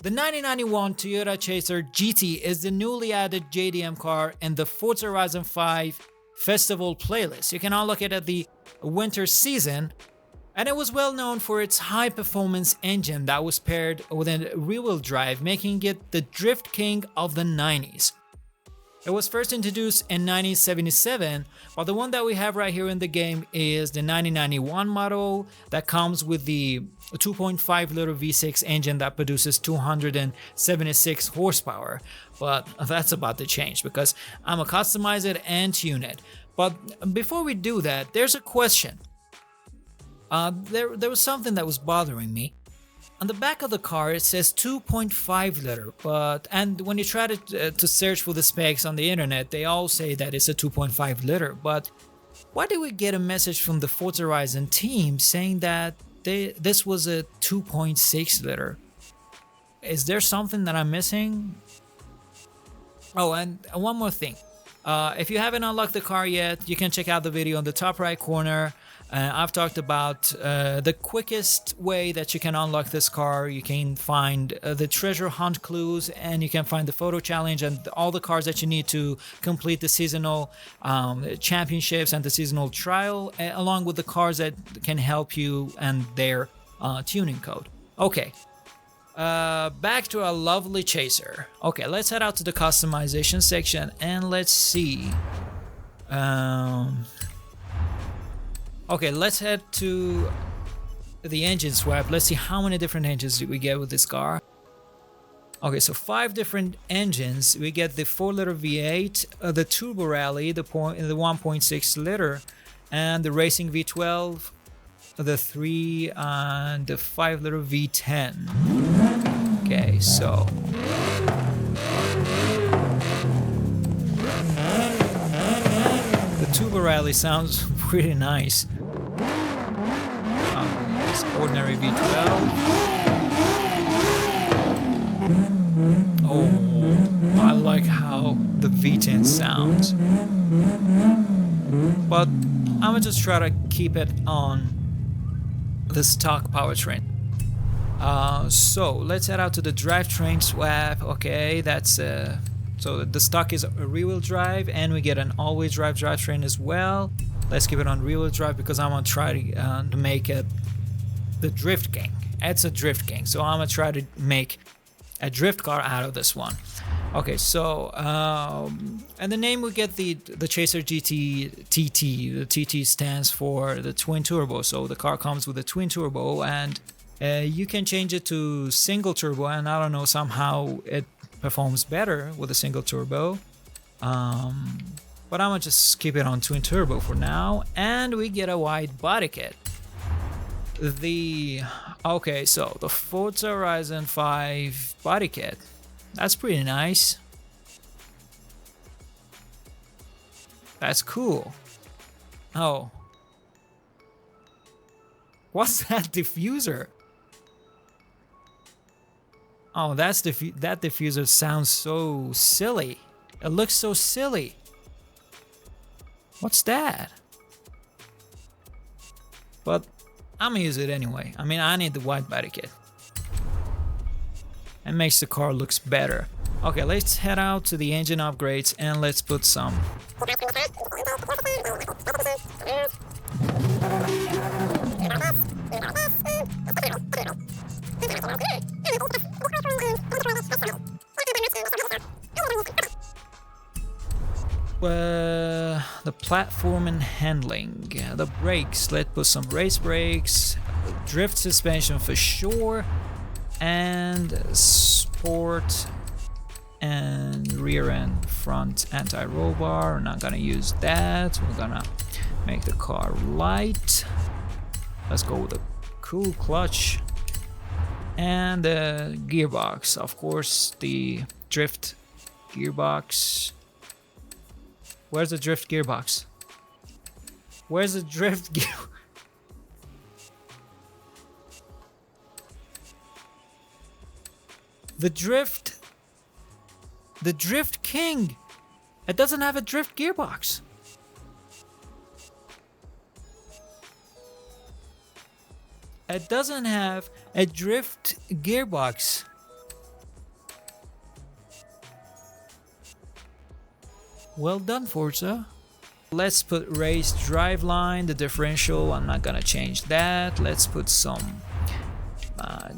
The 1991 Toyota Chaser GT is the newly added JDM car in the Forza Horizon 5 Festival playlist. You can unlock it at the winter season, and it was well known for its high-performance engine that was paired with a rear-wheel drive, making it the Drift King of the 90s. It was first introduced in 1977, but the one that we have right here in the game is the 1991 model that comes with the 2.5 liter V6 engine that produces 276 horsepower. But that's about to change because I'm gonna customize it and tune it. But before we do that, there's a question. There was something that was bothering me. On the back of the car, it says 2.5 liter, and when you try to search for the specs on the internet, they all say that it's a 2.5 liter. But why did we get a message from the Forza Horizon team saying that this was a 2.6 liter? Is there something that I'm missing? Oh, and one more thing. If you haven't unlocked the car yet, you can check out the video on the top right corner. I've talked about the quickest way that you can unlock this car. You can find the treasure hunt clues, and you can find the photo challenge and all the cars that you need to complete the seasonal championships and the seasonal trial, along with the cars that can help you and their tuning code. Okay, back to our lovely Chaser. Okay, let's head out to the customization section and let's see. Okay, let's head to the engine swap. Let's see how many different engines do we get with this car. Okay, so 5 different engines. We get the 4 liter V8, the Turbo Rally, the 1.6 liter, and the Racing V12, the 3 and the 5 liter V10. Okay, so the Turbo Rally sounds pretty nice. It's ordinary V12. Oh, I like how the V10 sounds. But I'm gonna just try to keep it on the stock powertrain. So let's head out to the drivetrain swap. Okay, that's so the stock is a rear-wheel drive, and we get an all-wheel drive drivetrain as well. Let's keep it on rear-wheel drive because I'm gonna try to make it the Drift King. It's a Drift King, so I'm gonna try to make a drift car out of this one. Okay, so and the name we get the Chaser GT TT. The TT stands for the twin turbo. So the car comes with a twin turbo, and you can change it to single turbo. And I don't know, somehow it performs better with a single turbo. But I'm gonna just keep it on twin turbo for now, and we get a wide body kit. Okay, so the Forza Horizon 5 body kit. That's pretty nice. That's cool. Oh. What's that diffuser? Oh, that diffuser sounds so silly. It looks so silly. What's that? But I'm gonna use it anyway. I mean, I need the white body kit. It makes the car looks better. Okay, let's head out to the engine upgrades and let's put some. The platform and handling, the brakes. Let's put some race brakes, drift suspension for sure, and sport and rear and front anti-roll bar. We're not gonna use that. We're gonna make the car light. Let's go with a cool clutch and the gearbox. Of course, the drift gearbox. Where's the drift gearbox? Where's the drift gear? The drift King. It doesn't have a drift gearbox. It doesn't have a drift gearbox. Well done, Forza. Let's put race driveline, the differential, I'm not gonna change that. Let's put some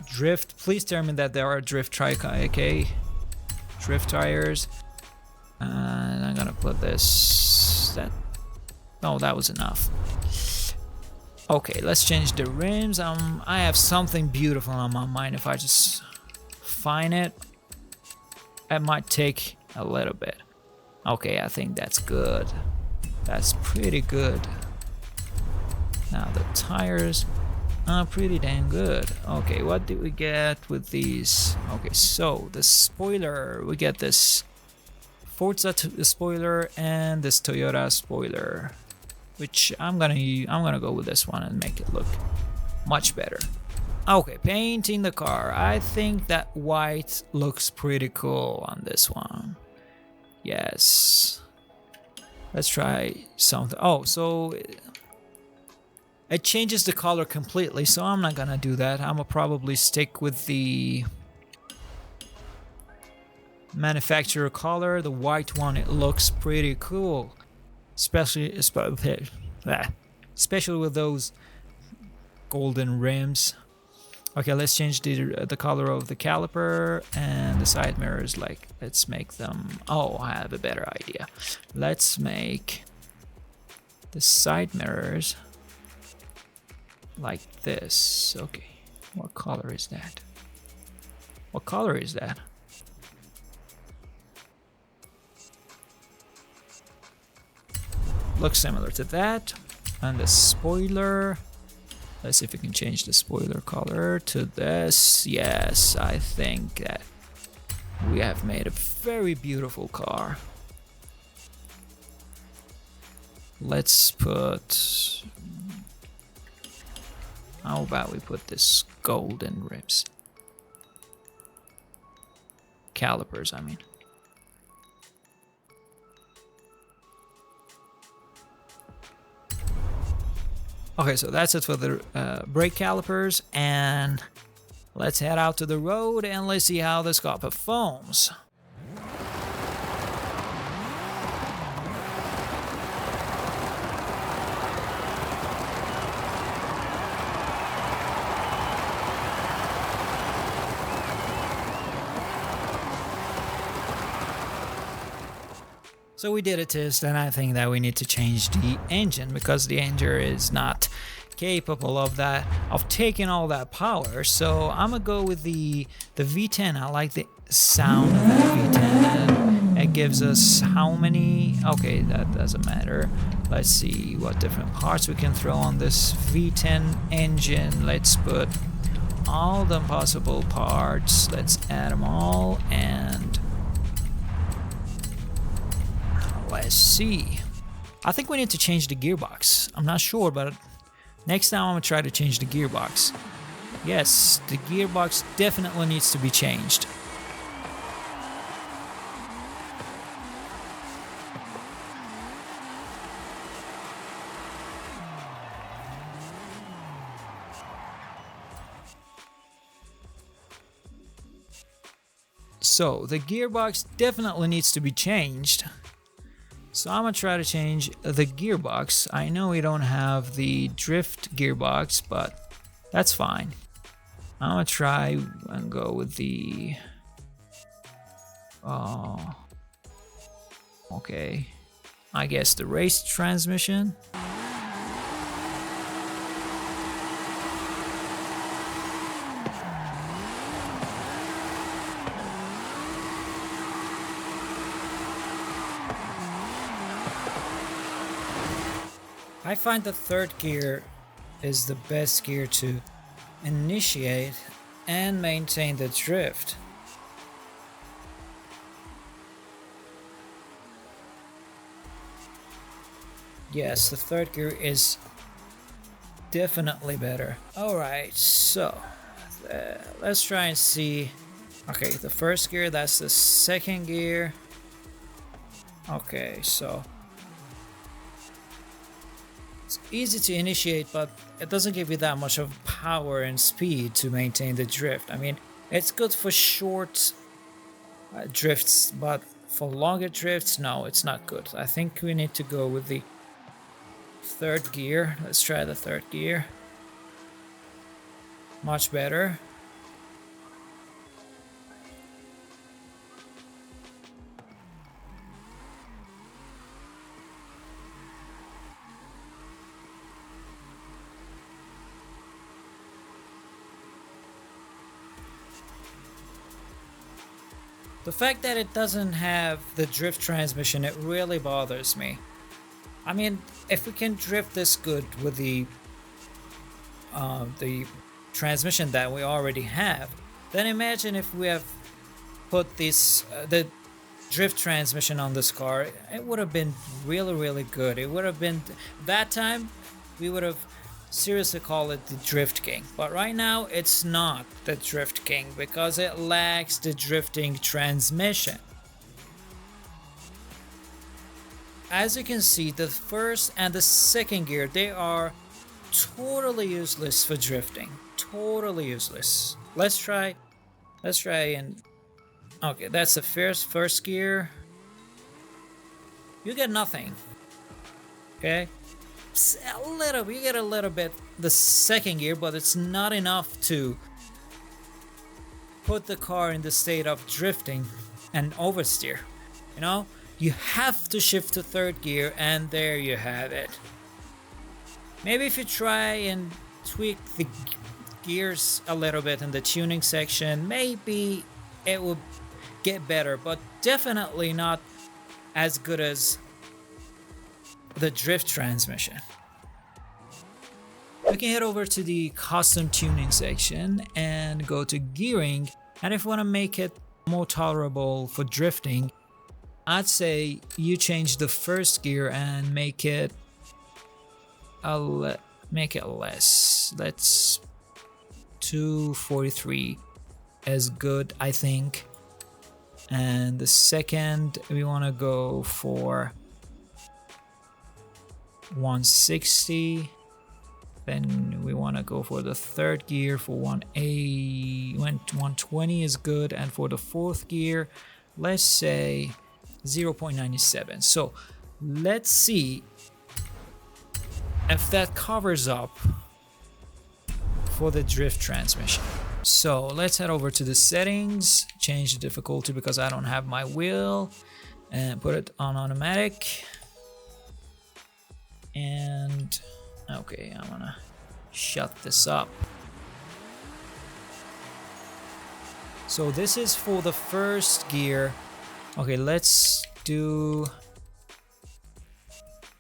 drift. Please tell me that there are drift okay? Drift tires. And I'm gonna put this, no, that was enough. Okay, let's change the rims. I have something beautiful on my mind. If I just find it, it might take a little bit. Okay, I think that's good. That's pretty good. Now the tires are pretty damn good. Okay, what did we get with these? Okay, so the spoiler, we get this Forza spoiler and this Toyota spoiler, which I'm gonna go with this one and make it look much better. Okay, painting the car. I think that white looks pretty cool on this one. Yes. Let's try something. Oh, so it changes the color completely, so I'm not gonna do that. I'm gonna probably stick with the manufacturer color, the white one. It looks pretty cool, especially with those golden rims. Okay, let's change the color of the caliper and the side mirrors. Like, let's make them, oh, I have a better idea. Let's make the side mirrors like this. Okay, what color is that? What color is that? Looks similar to that. And the spoiler, let's see if we can change the spoiler color to this. Yes, I think that we have made a very beautiful car. Let's put, how about we put this golden rims? Calipers, I mean. Okay, so that's it for the brake calipers, and let's head out to the road and let's see how this car performs. So we did a test, and I think that we need to change the engine because the engine is not capable of that, of taking all that power. So I'm gonna go with the V10. I like the sound of that V10. It gives us how many? Okay, that doesn't matter. Let's see what different parts we can throw on this V10 engine. Let's put all the possible parts. Let's add them all and let's see. I think we need to change the gearbox. I'm not sure, but next time I'm gonna try to change the gearbox. Yes, the gearbox definitely needs to be changed. So the gearbox definitely needs to be changed. So I'm gonna try to change the gearbox. I know we don't have the drift gearbox, but that's fine. I'm gonna try and go with the, okay, I guess the race transmission. I find the third gear is the best gear to initiate and maintain the drift. Yes, the third gear is definitely better. Alright, so let's try and see. Okay, the first gear, that's the second gear. Okay, so it's easy to initiate, but it doesn't give you that much of power and speed to maintain the drift. I mean, it's good for short drifts, but For longer drifts, no, it's not good. I think we need to go with the third gear. Let's try the third gear. Much better. The fact that it doesn't have the drift transmission, it really bothers me. I mean, if we can drift this good with the transmission that we already have, then imagine if we have put this the drift transmission on this car. It would have been really good. It would have been, that time we would have seriously called it the Drift King, but right now it's not the Drift King because it lacks the drifting transmission. As you can see, the first and the second gear, they are totally useless for drifting. Totally useless. Let's try and okay, that's the first gear. You get nothing. Okay? You get a little bit the second gear, but it's not enough to put the car in the state of drifting and oversteer. You know, you have to shift to third gear, and there you have it. Maybe if you try and tweak the gears a little bit in the tuning section, maybe it will get better, but definitely not as good as the drift transmission. We can head over to the custom tuning section and go to gearing, and if you want to make it more tolerable for drifting, I'd say you change the first gear and make it less. Let's 243 is good, I think. And the second, we want to go for 160. Then we want to go for the third gear for 120 is good, and for the fourth gear, let's say 0.97. So let's see if that covers up for the drift transmission. So let's head over to the settings, change the difficulty because I don't have my wheel, and put it on automatic. And okay, I'm gonna shut this up. So this is for the first gear. Okay, let's do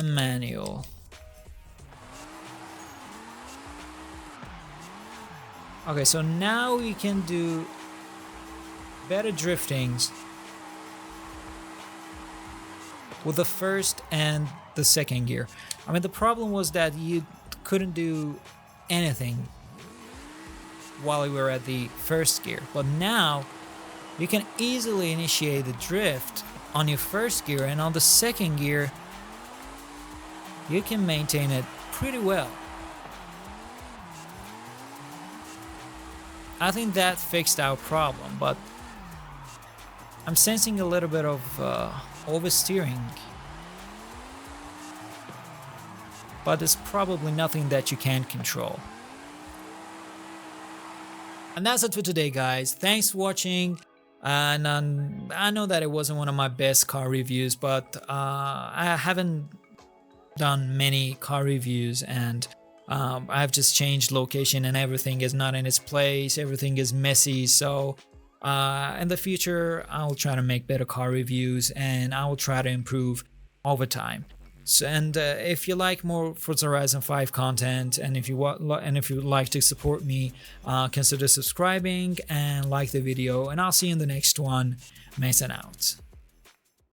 a manual. Okay, so now we can do better driftings with the first and the second gear. I mean, the problem was that you couldn't do anything while we were at the first gear, but now you can easily initiate the drift on your first gear, and on the second gear you can maintain it pretty well. I think that fixed our problem, but I'm sensing a little bit of oversteering. But it's probably nothing that you can't control. And that's it for today, guys. Thanks for watching. And I know that it wasn't one of my best car reviews, but I haven't done many car reviews, and I've just changed location and everything is not in its place. Everything is messy. So in the future, I'll try to make better car reviews, and I will try to improve over time. So, and if you like more Forza Horizon 5 content, and if you would like to support me, consider subscribing and like the video, and I'll see you in the next one. Mason out.